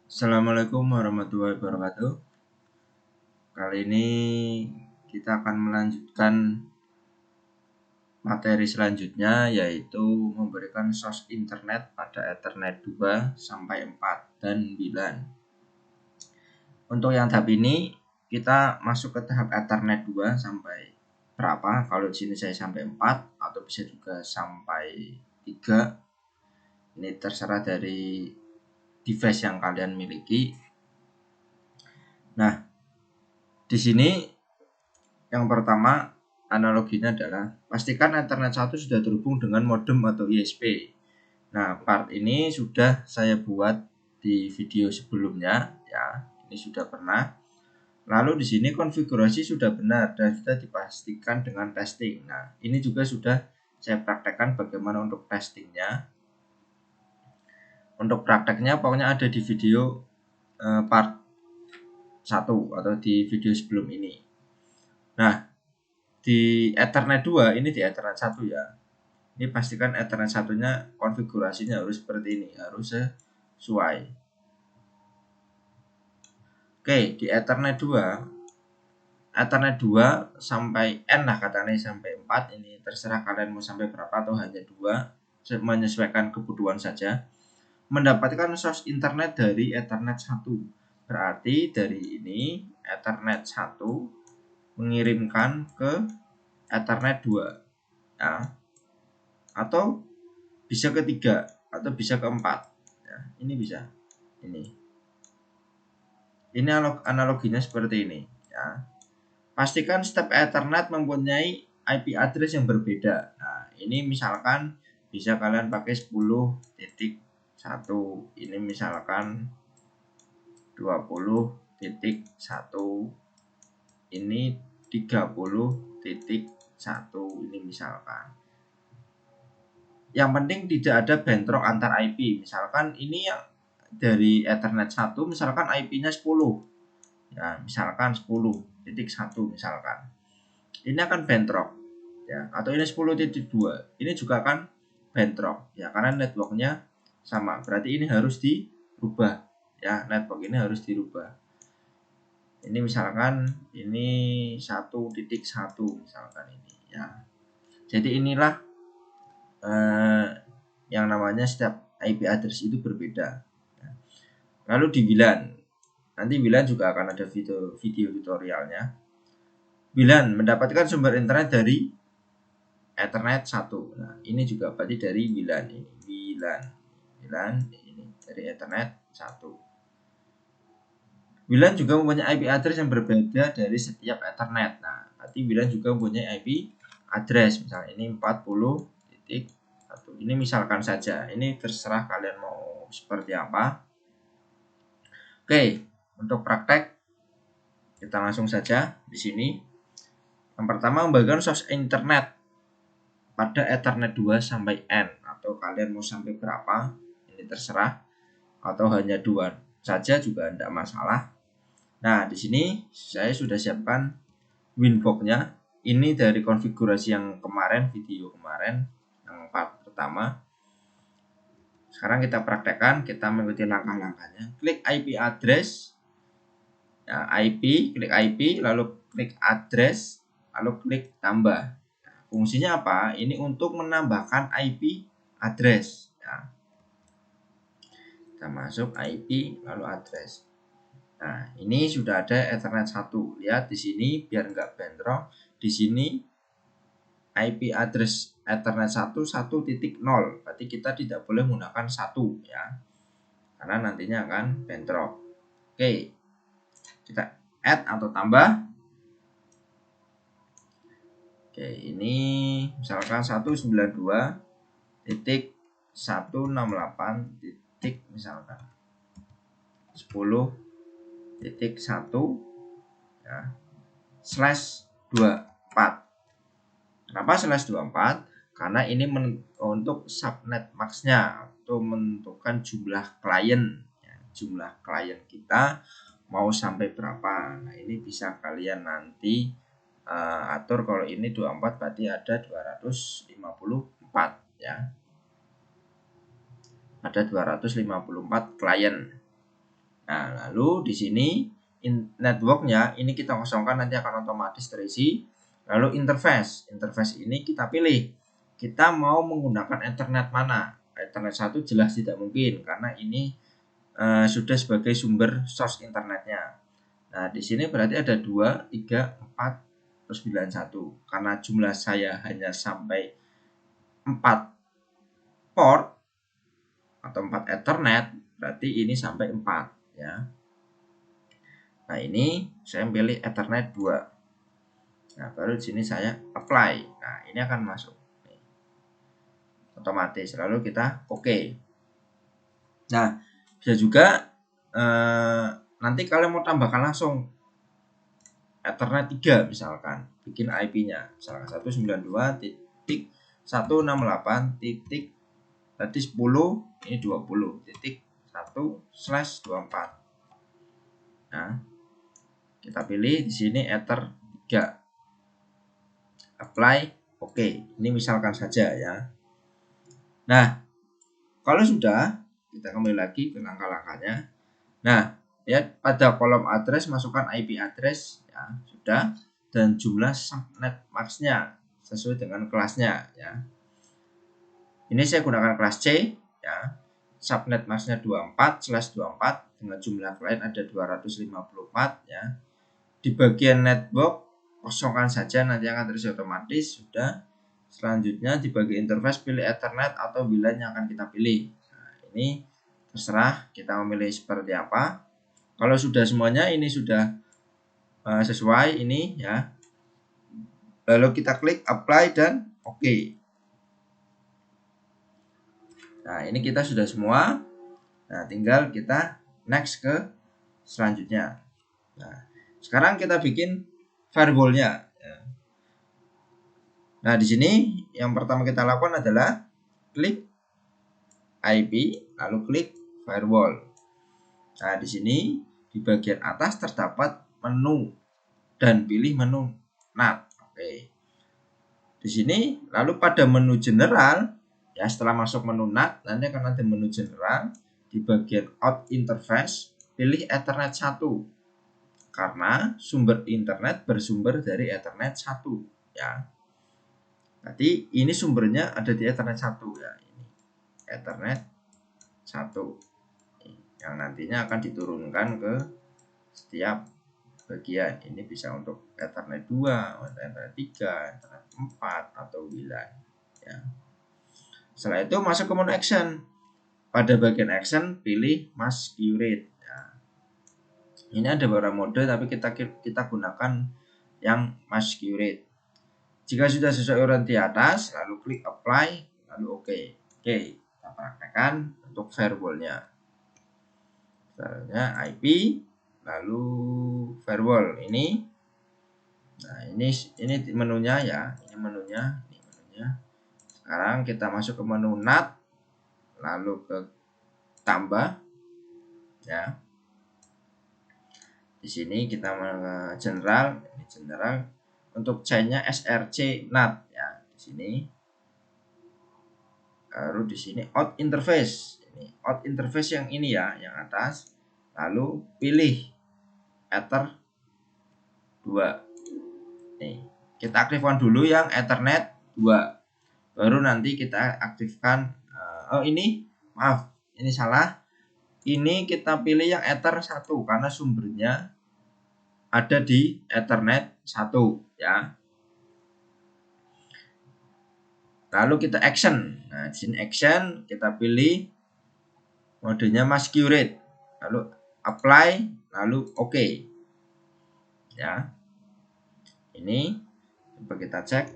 Assalamualaikum warahmatullahi wabarakatuh. Kali ini kita akan melanjutkan materi selanjutnya, yaitu memberikan source internet pada Ethernet 2 sampai 4 dan 9. Untuk yang tahap ini kita masuk ke tahap Ethernet 2 sampai berapa? Kalau di sini saya sampai 4 atau bisa juga sampai 3. Ini terserah dari device yang kalian miliki. Nah, di sini yang pertama analoginya adalah pastikan Ethernet 1 sudah terhubung dengan modem atau ISP. Nah, part ini sudah saya buat di video sebelumnya ya. Ini sudah pernah. Lalu di sini konfigurasi sudah benar dan sudah dipastikan dengan testing. Nah, ini juga sudah saya praktekkan bagaimana untuk testingnya. Untuk prakteknya pokoknya ada di video part 1 atau di video sebelum ini. Nah, di Ethernet 2 ini di Ethernet 1 ya. Ini pastikan Ethernet 1-nya konfigurasinya harus seperti ini, harus sesuai. Oke, di Ethernet 2 sampai N lah katanya, sampai 4 ini terserah kalian mau sampai berapa atau hanya 2, menyesuaikan kebutuhan saja. Mendapatkan source internet dari Ethernet 1. Berarti dari ini Ethernet 1 mengirimkan ke Ethernet 2 ya. Atau bisa ke 3 atau bisa ke 4 ya. Ini bisa ini analoginya seperti ini ya. Pastikan step Ethernet mempunyai IP address yang berbeda. Nah, ini misalkan bisa kalian pakai 10.1, ini misalkan 20.1, ini 30.1, ini misalkan. Yang penting tidak ada bentrok antar IP. Misalkan ini yang dari Ethernet 1 misalkan IP-nya 10. Ya, misalkan 10.1 misalkan. Ini akan bentrok ya, atau ini 10.2. Ini juga akan bentrok ya, karena networknya sama. Berarti ini harus dirubah ya, network ini harus dirubah. Ini misalkan ini 1.1 misalkan ini ya. Jadi inilah yang namanya setiap IP address itu berbeda. Lalu di WLAN, nanti WLAN juga akan ada video tutorialnya. WLAN mendapatkan sumber internet dari Ethernet 1. Nah, ini juga berarti dari WLAN ini. WLAN ini dari Ethernet 1. WLAN juga mempunyai IP address yang berbeda dari setiap Ethernet. Nah, berarti WLAN juga mempunyai IP address. Misalnya ini 40.1. Ini misalkan saja. Ini terserah kalian mau seperti apa. Oke, untuk praktek kita langsung saja di sini. Yang pertama, membagikan source internet pada Ethernet 2 sampai N, atau kalian mau sampai berapa, ini terserah, atau hanya 2 saja juga tidak masalah. Nah, di sini saya sudah siapkan Winbox-nya. Ini dari konfigurasi yang kemarin, video kemarin, yang part pertama. Sekarang kita praktekkan, kita mengikuti langkah-langkahnya. Klik IP address, ya, klik IP, lalu klik address, lalu klik tambah. Nah, fungsinya apa? Ini untuk menambahkan IP address. Ya. Kita masuk IP, lalu address. Nah, ini sudah ada Ethernet 1. Lihat di sini biar enggak bentrok. Di sini IP address Ethernet 1 1.0. Berarti kita tidak boleh menggunakan 1 ya. Karena nantinya akan bentrok. Oke. Kita add atau tambah. Oke, ini misalkan 192.168. Misalkan 10.1 ya, /24. Kenapa /24? Karena ini untuk subnet max-nya, atau menentukan jumlah klien ya, jumlah klien kita mau sampai berapa. Nah, ini bisa kalian nanti atur. Kalau ini 24 berarti ada 254 ya. Ada 254 klien. Nah, lalu di sini networknya ini kita kosongkan, nanti akan otomatis terisi. Lalu interface ini kita pilih, kita mau menggunakan Ethernet mana. Ethernet 1 jelas tidak mungkin karena ini sudah sebagai sumber source internetnya. Nah, di sini berarti ada 2, 3, 4, terus 91. Karena jumlah saya hanya sampai 4 port atau 4 Ethernet, berarti ini sampai 4 ya. Nah, ini saya pilih Ethernet 2. Nah, baru di sini saya apply. Nah, ini akan masuk. Otomatis. Lalu kita oke. Nah, bisa juga nanti kalian mau tambahkan langsung Ethernet 3 misalkan. Bikin IP-nya. Misalkan 192.168. Tadi 10, ini 20.1/24. Nah, kita pilih di sini Ether 3. Apply, oke. Ini misalkan saja ya. Nah, kalau sudah, kita kembali lagi ke langkah-langkahnya. Nah, ya pada kolom address masukkan IP address ya, sudah, dan jumlah subnet max-nya sesuai dengan kelasnya ya. Ini saya gunakan kelas C ya. Subnet max-nya 24/24 dengan jumlah klien ada 254 ya. Di bagian network kosongkan saja, nanti akan terisi otomatis. Sudah. Selanjutnya di bagian interface pilih Ethernet atau WLAN yang akan kita pilih. Nah, ini terserah kita memilih seperti apa. Kalau sudah semuanya ini sudah sesuai ini ya. Lalu kita klik apply dan oke. Nah, ini kita sudah semua. Nah, tinggal kita next ke selanjutnya. Nah, sekarang kita bikin firewall-nya. Nah, di sini yang pertama kita lakukan adalah klik IP, lalu klik firewall. Nah, di sini di bagian atas terdapat menu dan pilih menu NAT. Oke. Di sini lalu pada menu general ya, setelah masuk menu NAT nanti akan ada menu general. Di bagian out interface pilih Ethernet 1 karena sumber internet bersumber dari Ethernet 1 ya. Berarti ini sumbernya ada di Ethernet 1 ya, ini Ethernet 1 yang nantinya akan diturunkan ke setiap bagian. Ini bisa untuk Ethernet 2, Ethernet 3, Ethernet 4 atau WLAN ya. Setelah itu masuk ke menu action. Pada bagian action pilih masquerade ya. Ini ada beberapa mode tapi kita gunakan yang masquerade. Jika sudah sesuai urutan di atas, lalu klik apply, lalu oke. Oke, kita praktekkan untuk firewall-nya. Misalnya IP, lalu firewall ini. Nah, ini menunya ya, ini menunya. Sekarang kita masuk ke menu NAT, lalu ke tambah ya. Di sini kita general, ini general. Untuk chainnya SRC NAT ya, di sini. Baru di sini out interface. Ini out interface yang ini ya, yang atas. Lalu pilih Ether 2. Nih, kita aktifkan dulu yang Ethernet 2. Baru nanti kita aktifkan oh ini, maaf, ini salah. Ini kita pilih yang Ether 1 karena sumbernya ada di Ethernet 1 ya. Lalu kita action. Nah, di sini action kita pilih modenya masquerade. Lalu apply, lalu oke. Ya. Ini coba kita cek.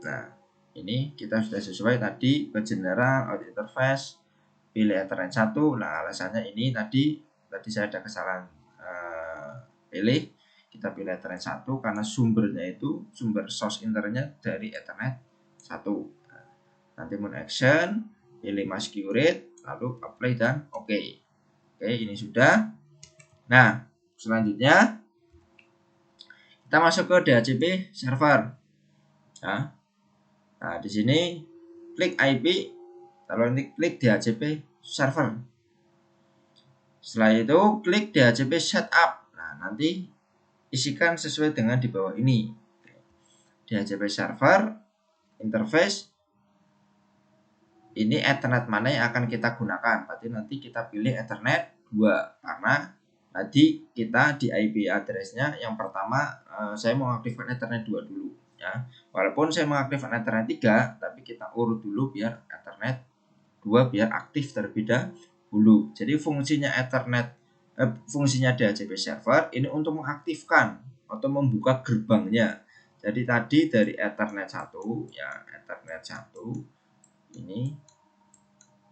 Nah, ini kita sudah sesuai tadi ke general, out interface, pilih Ethernet 1. Nah, alasannya ini tadi saya ada kesalahan pilih. Kita pilih Ethernet 1 karena sumbernya itu sumber source internetnya dari Ethernet 1. Nanti menu action, pilih masquerade, lalu apply dan oke. Oke, ini sudah. Nah, selanjutnya kita masuk ke DHCP server. Nah, di sini klik IP, lalu klik DHCP server. Setelah itu klik DHCP setup. Nah, nanti isikan sesuai dengan di bawah ini. DHCP server, interface, ini Ethernet mana yang akan kita gunakan. Berarti nanti kita pilih Ethernet 2 karena tadi kita di IP address-nya yang pertama saya mau aktifkan Ethernet 2 dulu ya. Walaupun saya mengaktifkan Ethernet 3, tapi kita urut dulu biar Ethernet 2 biar aktif terlebih dahulu. Jadi fungsinya Ethernet fungsinya DHCP server ini untuk mengaktifkan atau membuka gerbangnya. Jadi tadi dari Ethernet 1 ya, Ethernet 1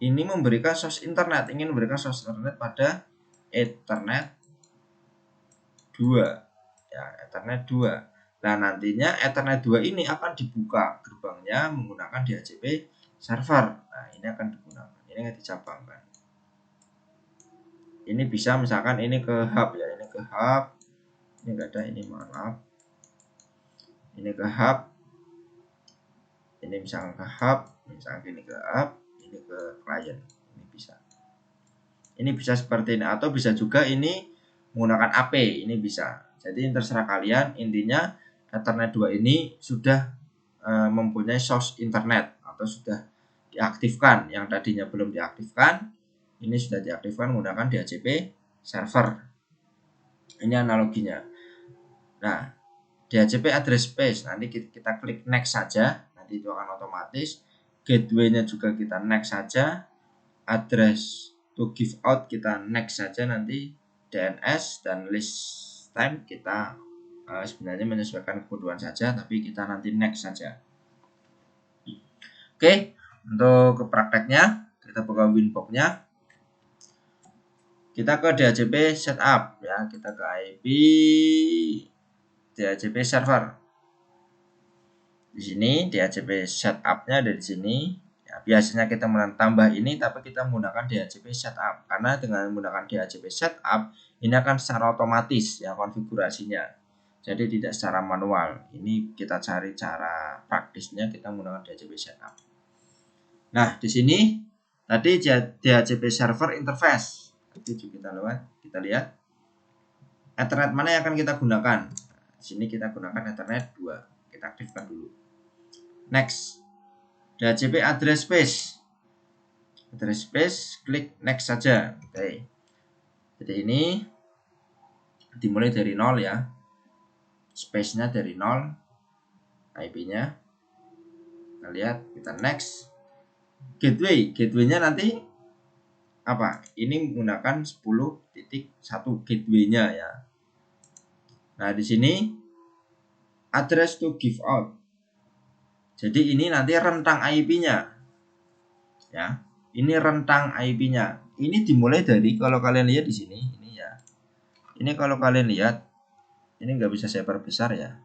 ini memberikan source internet, ingin memberikan source internet pada Ethernet 2 ya, Ethernet 2. Nah, nantinya Ethernet 2 ini akan dibuka gerbangnya menggunakan DHCP server. Nah, ini akan digunakan. Ini yang dicabangkan. Ini bisa misalkan ini ke hub ya, ini ke hub. Ini enggak ada, ini mohon maaf. Ini ke hub. Ini misalkan ke hub, misalkan ini ke hub, ini ke klien. Ini bisa. Ini bisa seperti ini atau bisa juga ini menggunakan AP, ini bisa. Jadi terserah kalian, intinya Ethernet 2 ini sudah mempunyai source internet atau sudah diaktifkan. Yang tadinya belum diaktifkan, ini sudah diaktifkan menggunakan DHCP server. Ini analoginya. Nah, DHCP address space nanti kita klik next saja, nanti itu akan otomatis. Gateway-nya juga kita next saja. Address to give out kita next saja, nanti DNS dan list time kita sebenarnya menyesuaikan kebutuhan saja, tapi kita nanti next saja. Oke, untuk ke prakteknya kita buka Winbox-nya. Kita ke DHCP setup ya, kita ke IP DHCP server. Di sini DHCP setup-nya ada di sini. Ya, biasanya kita menambah ini, tapi kita menggunakan DHCP setup karena dengan menggunakan DHCP setup ini akan secara otomatis ya konfigurasinya. Jadi tidak secara manual. Ini kita cari cara praktisnya, kita menggunakan DHCP setup. Nah, di sini tadi DHCP server interface. Itu kita lihat Ethernet mana yang akan kita gunakan. Di sini kita gunakan Ethernet 2. Kita aktifkan dulu. Next. DHCP address space. Address space, klik next saja. Oke. Jadi ini dimulai dari 0 ya. Space-nya dari 0. IP-nya. Kita lihat, kita next. Gateway-nya nanti apa? Ini menggunakan 10.1 gateway-nya ya. Nah, di sini address to give out. Jadi ini nanti rentang IP-nya. Ya. Ini rentang IP-nya. Ini dimulai dari, kalau kalian lihat di sini, ini ya. Ini kalau kalian lihat, ini nggak bisa saya perbesar ya.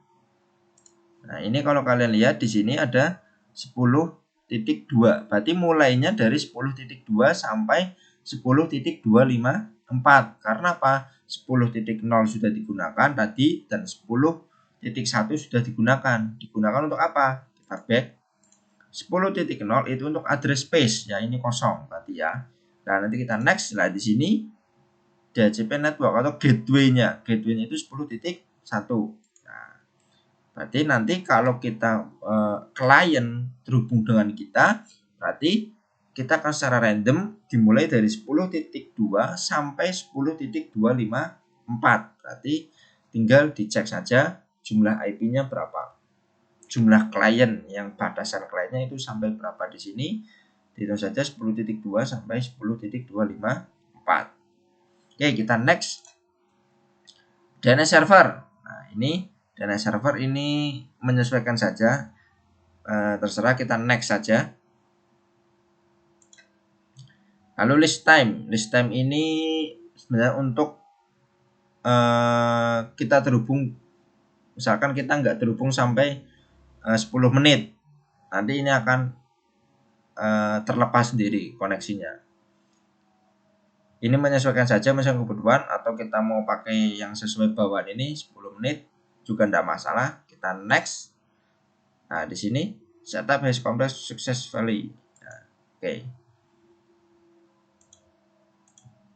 Nah, ini kalau kalian lihat di sini ada 10.2. Berarti mulainya dari 10.2 sampai 10.254. Karena apa? 10.0 sudah digunakan tadi dan 10.1 sudah digunakan. Digunakan untuk apa? Kita back. 10.0 itu untuk address space ya, ini kosong berarti ya. Nah, nanti kita next. Nah, di sini DHCP network atau gateway-nya. Gateway-nya itu 10.1. Berarti nanti kalau kita klien terhubung dengan kita, berarti kita akan secara random dimulai dari 10.2 sampai 10.254. Berarti tinggal dicek saja jumlah IP-nya berapa. Jumlah klien yang batasan kliennya itu sampai berapa di sini. Dihitung saja 10.2 sampai 10.254. Oke, kita next. DNS server. Nah, ini DNS server ini menyesuaikan saja, terserah, kita next saja. Lalu list time ini sebenarnya untuk kita terhubung, misalkan kita nggak terhubung sampai 10 menit, nanti ini akan terlepas sendiri koneksinya. Ini menyesuaikan saja misalnya kebutuhan, atau kita mau pakai yang sesuai bawaan ini 10 menit juga tidak masalah. Kita next. Nah, di sini setup has completed successfully. Nah, oke.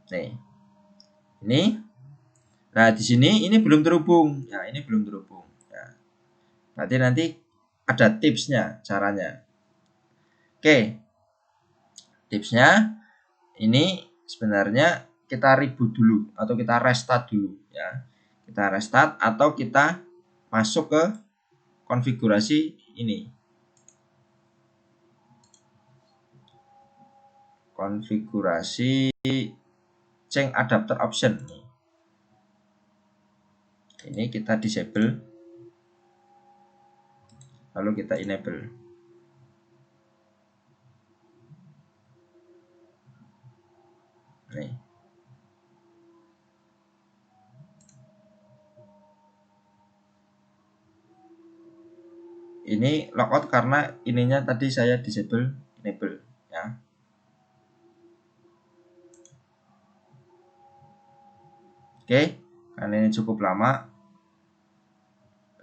Nih. Ini. Nah, di sini ini belum terhubung. Ya, ini belum terhubung. Ya. Berarti nanti ada tipsnya caranya. Oke. Tipsnya ini sebenarnya kita reboot dulu atau kita restart dulu ya. Kita restart atau kita masuk ke konfigurasi ini. Konfigurasi change adapter option. Ini kita disable. Lalu kita enable. Nih. Ini logout karena ininya tadi saya disable enable ya. Oke, karena ini cukup lama.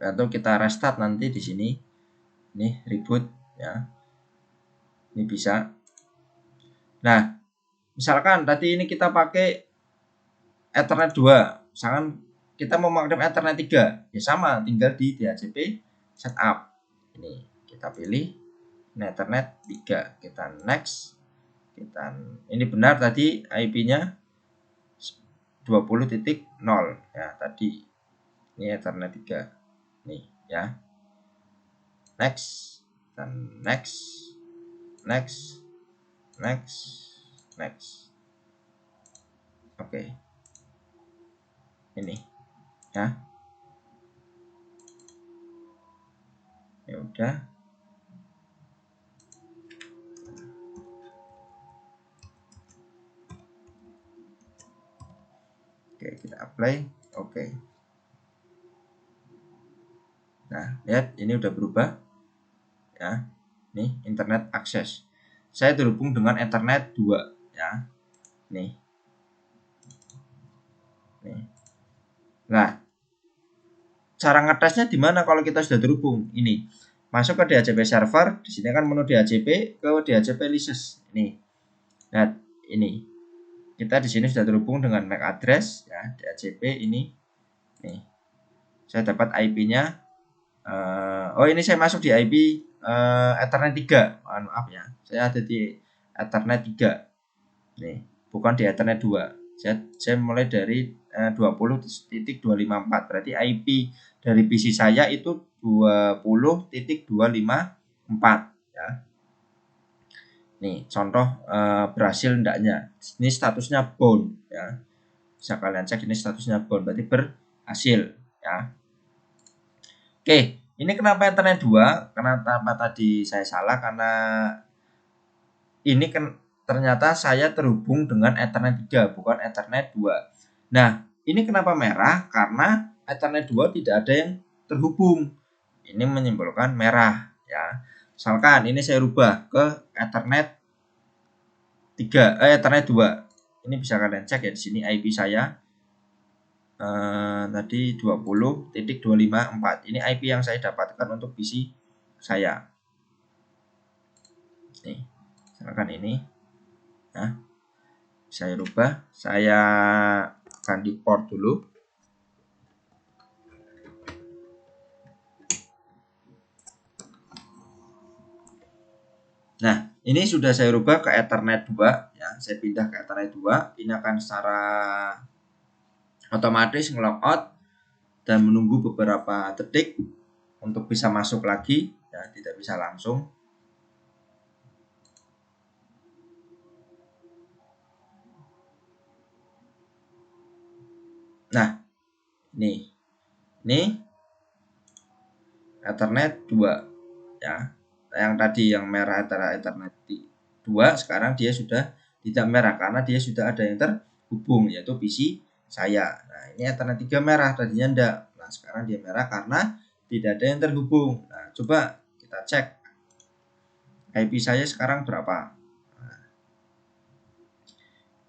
Atau kita restart nanti di sini. Ini reboot ya. Ini bisa. Nah, misalkan tadi ini kita pakai Ethernet 2, misalkan kita mau mengadap Ethernet 3, ya sama, tinggal di DHCP setup. Ini kita pilih Ethernet 3, kita next. Ini benar tadi IP-nya 20.0 ya tadi. Ini Ethernet 3. Nih ya. Next dan next. Oke. Ini ya. Ya udah. Oke, kita apply. Oke. Nah, lihat ini udah berubah. Ya. Nih, internet akses. Saya terhubung dengan Ethernet 2 ya. Nih. Nah, cara ngetesnya di mana kalau kita sudah terhubung? Ini. Masuk ke DHCP server, di sini kan menu DHCP ke DHCP license. Ini. Nah, ini. Kita di sini sudah terhubung dengan MAC address ya, DHCP ini. Nih. Saya dapat IP-nya. Oh, ini saya masuk di IP Ethernet 3. Maaf ya. Saya ada di Ethernet 3. Nih, bukan di Ethernet 2. Saya mulai dari 20.254. Berarti IP dari PC saya itu 20.254 ya. Nih, contoh berhasil enggaknya. Ini statusnya bound ya. Bisa kalian cek ini statusnya bound, berarti berhasil ya. Oke, ini kenapa Ethernet 2? Kenapa tadi saya salah? Karena ini kan ternyata saya terhubung dengan Ethernet 3, bukan Ethernet 2. Nah, ini kenapa merah? Karena Ethernet 2 tidak ada yang terhubung. Ini menyimpulkan merah ya. Misalkan ini saya rubah ke Ethernet 3, Ethernet 2. Ini bisa kalian cek ya di sini IP saya. Tadi 20.254. Ini IP yang saya dapatkan untuk PC saya. Nih, misalkan ini. Nah, saya rubah, saya ganti port dulu. Nah, ini sudah saya rubah ke Ethernet 2 ya. Saya pindah ke Ethernet 2. Ini akan secara otomatis nge-logout dan menunggu beberapa detik untuk bisa masuk lagi ya, tidak bisa langsung. Nah, ini Ethernet 2 ya. Yang tadi yang merah antara Ethernet 2, sekarang dia sudah tidak merah karena dia sudah ada yang terhubung yaitu PC saya. Nah, ini Ethernet 3 merah, tadinya enggak. Nah, sekarang dia merah karena tidak ada yang terhubung. Nah, coba kita cek IP saya sekarang berapa. Nah,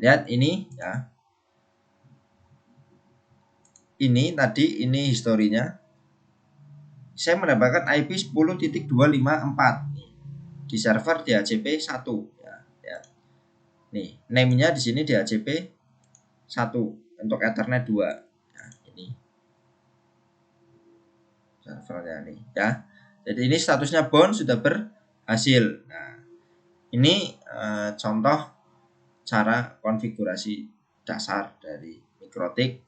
lihat ini ya. Ini tadi ini historinya. Saya mendapatkan IP 10.254 di server DHCP 1 ya. Nih, name-nya di sini DHCP 1 untuk Ethernet 2. Nah, ini servernya nih ya. Jadi ini statusnya bound sudah berhasil. Nah, ini contoh cara konfigurasi dasar dari MikroTik.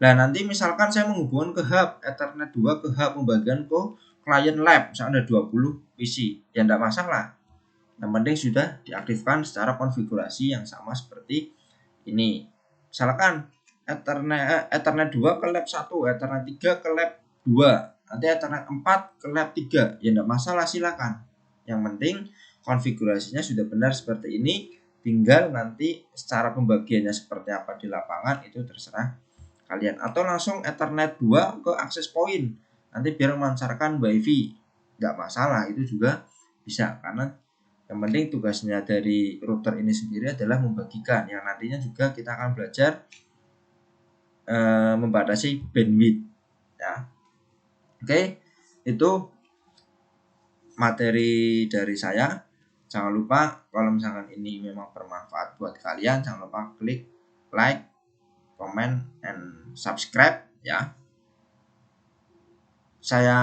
Nah, nanti misalkan saya menghubungkan ke hub Ethernet 2 ke hub pembagian ke klien lab, misalnya ada 20 PC, ya enggak masalah. Yang penting sudah diaktifkan secara konfigurasi yang sama seperti ini. Misalkan Ethernet 2 ke lab 1, Ethernet 3 ke lab 2, nanti Ethernet 4 ke lab 3, ya enggak masalah, silakan. Yang penting konfigurasinya sudah benar seperti ini, tinggal nanti secara pembagiannya seperti apa di lapangan itu terserah kalian. Atau langsung Ethernet 2 ke access point, nanti biar memancarkan WiFi, enggak masalah, itu juga bisa. Karena yang penting tugasnya dari router ini sendiri adalah membagikan, yang nantinya juga kita akan belajar membatasi bandwidth ya. Oke, itu materi dari saya. Jangan lupa kalau misalkan ini memang bermanfaat buat kalian, jangan lupa klik like, comment, and subscribe ya. Saya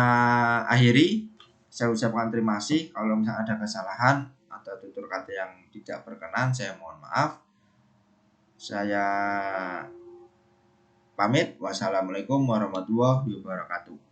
akhiri, saya ucapkan terima kasih. Kalau misalkan ada kesalahan atau tutur kata yang tidak berkenan, saya mohon maaf. Saya pamit. Wassalamualaikum warahmatullahi wabarakatuh.